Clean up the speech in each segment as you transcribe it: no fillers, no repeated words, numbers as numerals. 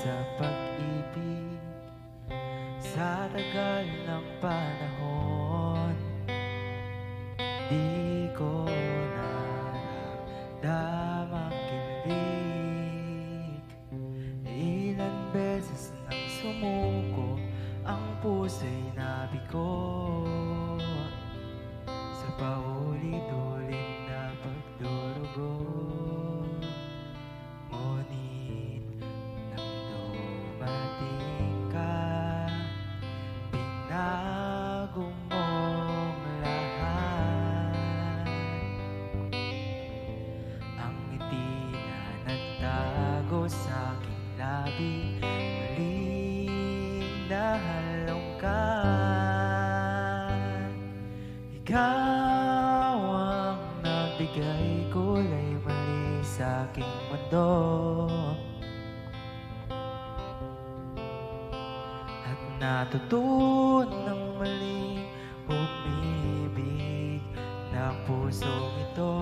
sa pag-ibig. Sa tagal ng panahon, di ko naramdamang kilig. Ilan beses nang sumuko, ang puso'y nabigo sa paulit-ulit na pagdurugo. Ngunit nang dumating ka, binago mong lahat. Ang ngiti na nagtago sa aking labi, muling nahalongkat. Ikaw ang nagbigay kulay muli sa aking mundo, at natutunang muling umibig ng pusong ito.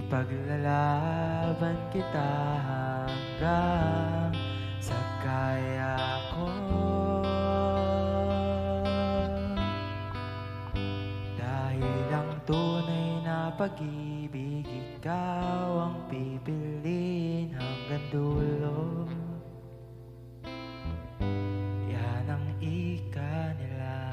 Ipaglalaban kita hanggang sa kaya ko. Dahil ang tunay na pag-ibig, ikaw ang pipiliin hanggang dulo. Yan ang ika nila.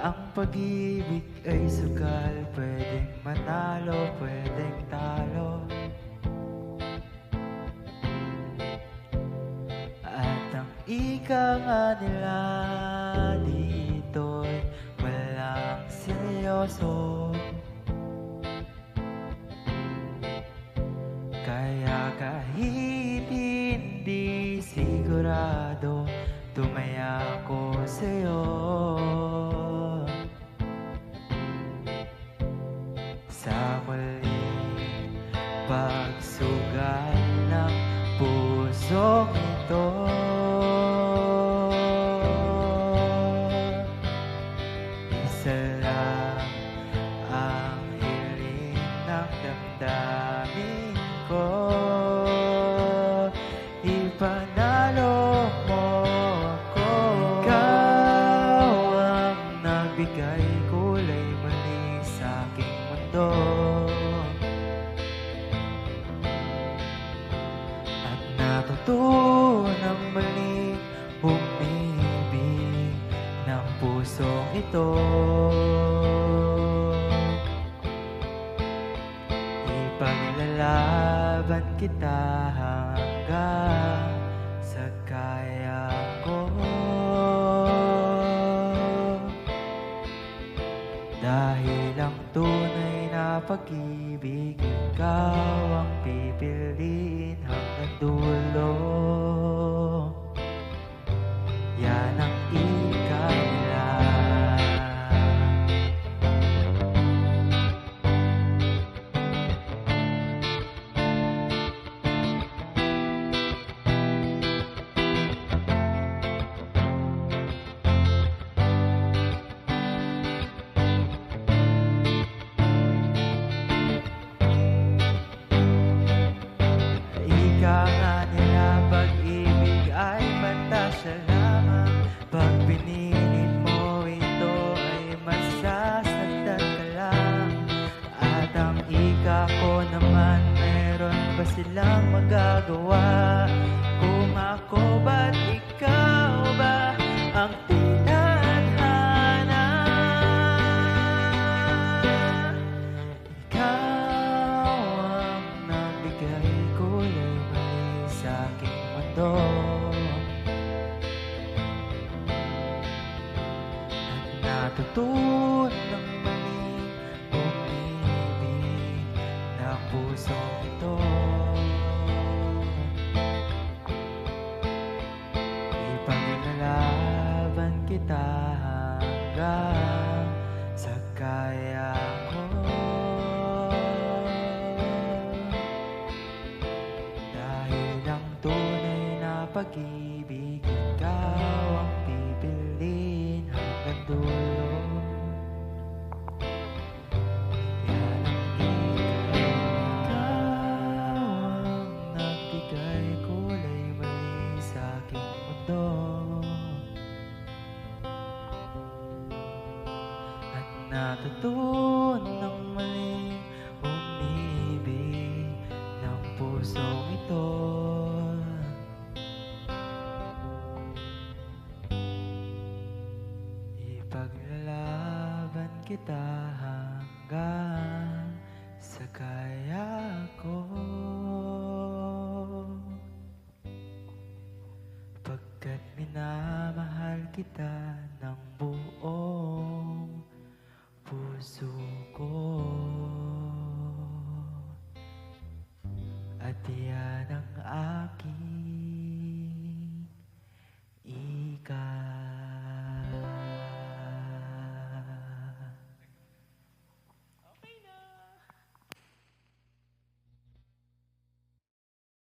Ang pag-ibig ay sugal, pwedeng manalo, pwedeng talo. At ang ika nga nila dito'y walang seryoso. Kaya kahit hindi sigurado, tumaya ako sa'yo. Sa muling pagsugal ng pusong ito, isa lang ang hiling ng damdamin ko. Ipanalo mo ako. Ikaw ang nagbigay kulay muli sa aking mundo, at natutunang muli umibig ng pusong ito. Ipaglalaban kita hanggang sa kaya ko. Dahil ang tunay na pag-ibig, ikaw ang pipiliin hanggang dulo. Yan ang ika nila. Ika nga nila, pag-ibig ay pantasya lamang. Pag pinilit mo ito ay masasaktan ka lang. At ang ika ko naman, meron ba silang magagawa? Kung ako ba't ikaw ba ang tinadhana? Ikaw ang nagbigay kulay muli sa aking mundo, at natutunang muling umibig ng pusong ito. Ipaglalaban kita hanggang sa kaya ko. Dahil ang tunay na pag-ibig, ikaw ang pipiliin hanggang dulo. Yan ang ikaw ang nagbigay kulay mali sa aking mundo. At natutunan ng maling umibig ng pusong ito. Ipaglalaban kita hanggang sa kaya ko. Pagkat minamahal kita